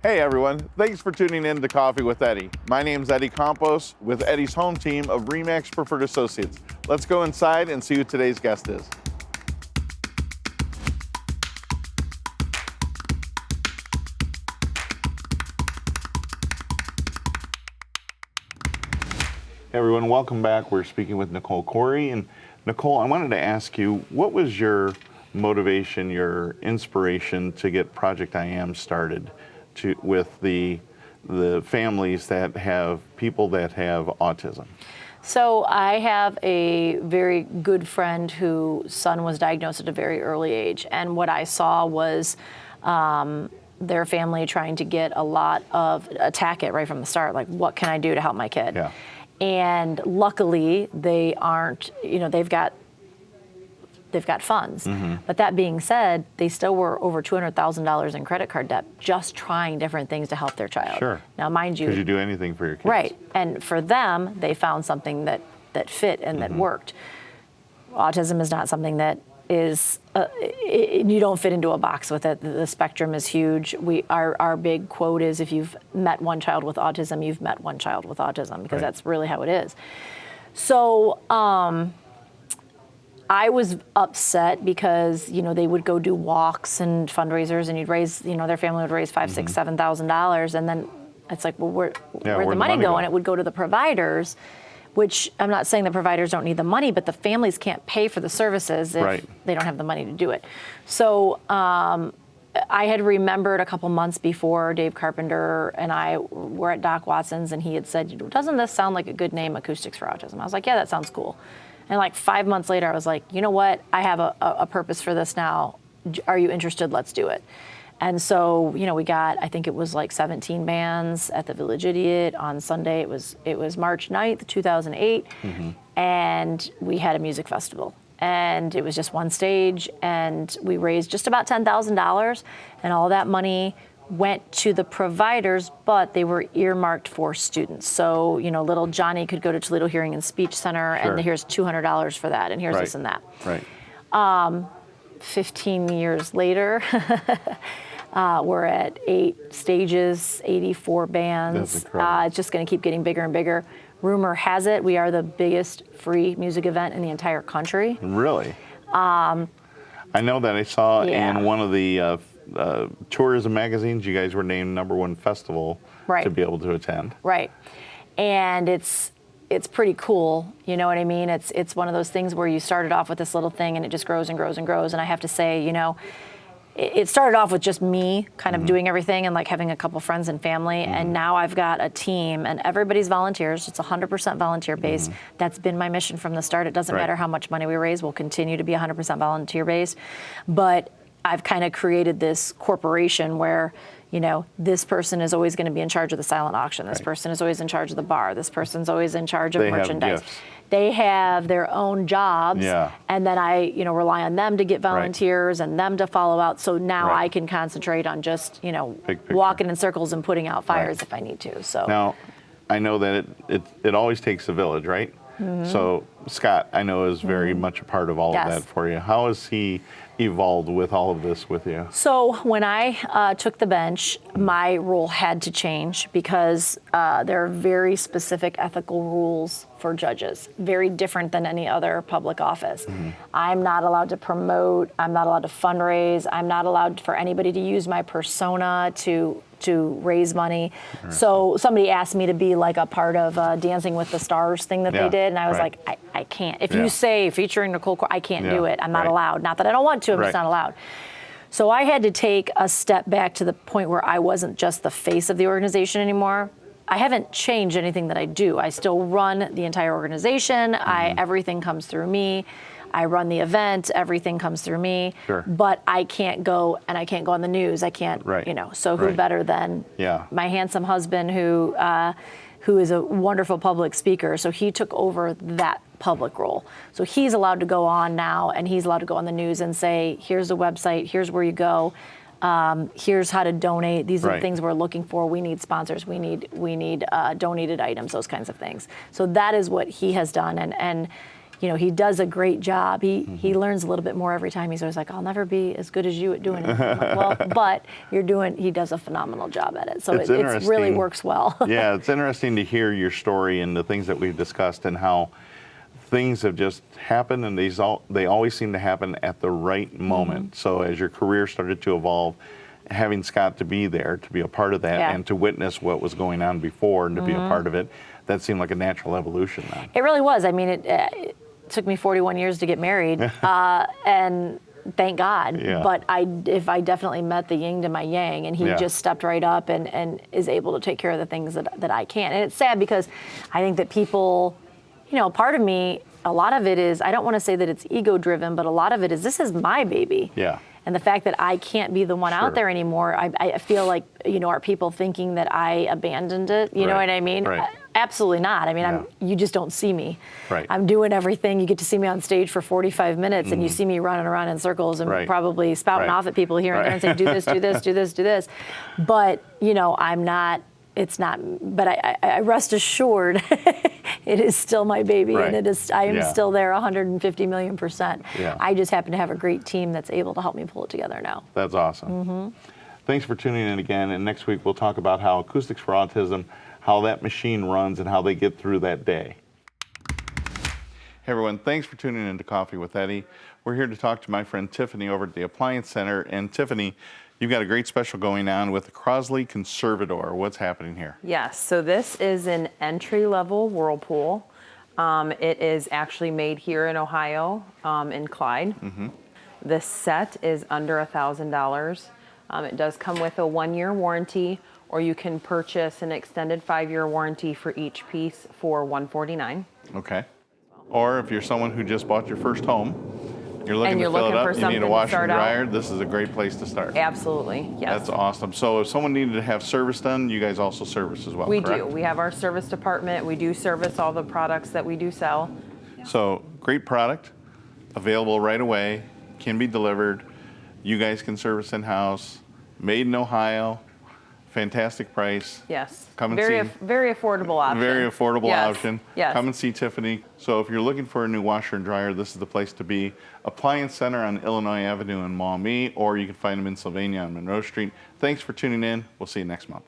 Hey everyone, thanks for tuning in to Coffee with Eddie. My name's Eddie Campos with Eddie's home team of RE/MAX Preferred Associates. Let's go inside and see who today's guest is. Hey everyone, welcome back. We're speaking with Nicole Khoury. And Nicole, I wanted to ask you, what was your motivation, your inspiration to get Project I Am started with the families that have people that have autism? So I have a very good friend whose son was diagnosed at a very early age, and what I saw was their family trying to get attack it right from the start, like, what can I do to help my kid? Yeah. And luckily they aren't, they've got funds. Mm-hmm. But that being said, they still were over $200,000 in credit card debt just trying different things to help their child. Sure. Now, mind you, because you do anything for your kids. Right. And for them, they found something that fit and that worked. Autism is not something that is, you don't fit into a box with it. The spectrum is huge. Our big quote is, if you've met one child with autism, you've met one child with autism, because that's really how it is. So, I was upset because, they would go do walks and fundraisers, and you'd raise, their family would raise $5,000, $6,000, $7,000, and then it's like, well, where'd the money go? And it would go to the providers, which I'm not saying the providers don't need the money, but the families can't pay for the services if they don't have the money to do it. So I had remembered a couple months before, Dave Carpenter and I were at Doc Watson's, and he had said, doesn't this sound like a good name, Acoustics for Autism? I was like, yeah, that sounds cool. And like 5 months later, I was like, you know what? I have a purpose for this now. Are you interested? Let's do it. And so, we got, I think it was like 17 bands at the Village Idiot on Sunday. It was March 9th, 2008. And we had a music festival. And it was just one stage. And we raised just about $10,000. And all that money went to the providers, but they were earmarked for students. So, little Johnny could go to Toledo Hearing and Speech Center, and here's $200 for that, and here's this and that. Right. 15 years later, we're at 8 stages, 84 bands. That's incredible. It's just going to keep getting bigger and bigger. Rumor has it we are the biggest free music event in the entire country. Really? I know that I saw in one of the tourism magazines, you guys were named #1 festival to be able to attend. Right. And it's pretty cool, you know what I mean? It's one of those things where you started off with this little thing and it just grows and grows and grows. And I have to say, it started off with just me kind of doing everything and like having a couple friends and family. And now I've got a team, and everybody's volunteers. It's 100% volunteer based. That's been my mission from the start. It doesn't matter how much money we raise. We'll continue to be 100% volunteer based. But I've kind of created this corporation where, this person is always going to be in charge of the silent auction. This person is always in charge of the bar. This person's always in charge of merchandise. They have their own jobs, and then I, rely on them to get volunteers and them to follow out. So now I can concentrate on just, walking in circles and putting out fires if I need to. So now, I know that it always takes a village, right? So Scott, I know, is very much a part of all of that for you. How has he evolved with all of this with you? So when I took the bench, my role had to change because there are very specific ethical rules for judges, very different than any other public office. I'm not allowed to promote, I'm not allowed to fundraise, I'm not allowed for anybody to use my persona to raise money. So somebody asked me to be like a part of Dancing with the Stars thing that they did, and I was like, I can't. If you say featuring Nicole Khoury, I can't do it. I'm not allowed. Not that I don't want to, I'm just not allowed. So I had to take a step back to the point where I wasn't just the face of the organization anymore. I haven't changed anything that I do. I still run the entire organization. Everything comes through me. I run the event, everything comes through me, but I can't go on the news. I can't, so who better than my handsome husband who is a wonderful public speaker. So he took over that public role. So he's allowed to go on now, and he's allowed to go on the news and say, here's the website, here's where you go. Here's how to donate. These are the things we're looking for. We need sponsors. We need donated items, those kinds of things. So that is what he has done. And you know, he does a great job. He learns a little bit more every time. He's always like, I'll never be as good as you at doing it. I'm like, well, but he does a phenomenal job at it. So it really works well. Yeah, it's interesting to hear your story and the things that we've discussed and how things have just happened, and they always seem to happen at the right moment. So as your career started to evolve, having Scott to be there, to be a part of that, and to witness what was going on before and to be a part of it, that seemed like a natural evolution now. It really was. I mean, it took me 41 years to get married, and thank God. Yeah. But I definitely met the yin to my yang, and he just stepped right up and is able to take care of the things that I can't. And it's sad because I think that people, you know, part of me, a lot of it is, I don't want to say that it's ego driven, but a lot of it is, this is my baby. Yeah. And the fact that I can't be the one out there anymore, I feel like, you know, are people thinking that I abandoned it? You know what I mean? Right. Absolutely not. I mean, you just don't see me. Right. I'm doing everything. You get to see me on stage for 45 minutes, and you see me running around in circles and probably spouting off at people here and there and saying, do this, do this, do this, do this. But, you know, I'm not. It's not, but I rest assured, it is still my baby, and it is. I am still there 150 million %. Yeah. I just happen to have a great team that's able to help me pull it together now. That's awesome. Thanks for tuning in again, and next week we'll talk about how Acoustics for Autism, how that machine runs, and how they get through that day. Hey everyone, thanks for tuning in to Coffee with Eddie. We're here to talk to my friend Tiffany over at the Appliance Center, and Tiffany, you've got a great special going on with the Crosley Conservador. What's happening here? Yes, so this is an entry-level whirlpool. It is actually made here in Ohio, in Clyde. The set is under $1,000. It does come with a 1-year warranty, or you can purchase an extended 5-year warranty for each piece for $149. Okay. Or if you're someone who just bought your first home, you're looking to fill it up, you need a washer and dryer, this is a great place to start. Absolutely, yes. That's awesome. So if someone needed to have service done, you guys also service as well, We correct? do. We have our service department. We do service all the products that we do sell. So great product, available right away, can be delivered. You guys can service in-house, made in Ohio, fantastic price. Yes. Come and very, see. Very affordable option. Very affordable option. Yes. Come and see Tiffany. So if you're looking for a new washer and dryer, this is the place to be. Appliance Center on Illinois Avenue in Maumee, or you can find them in Sylvania on Monroe Street. Thanks for tuning in. We'll see you next month.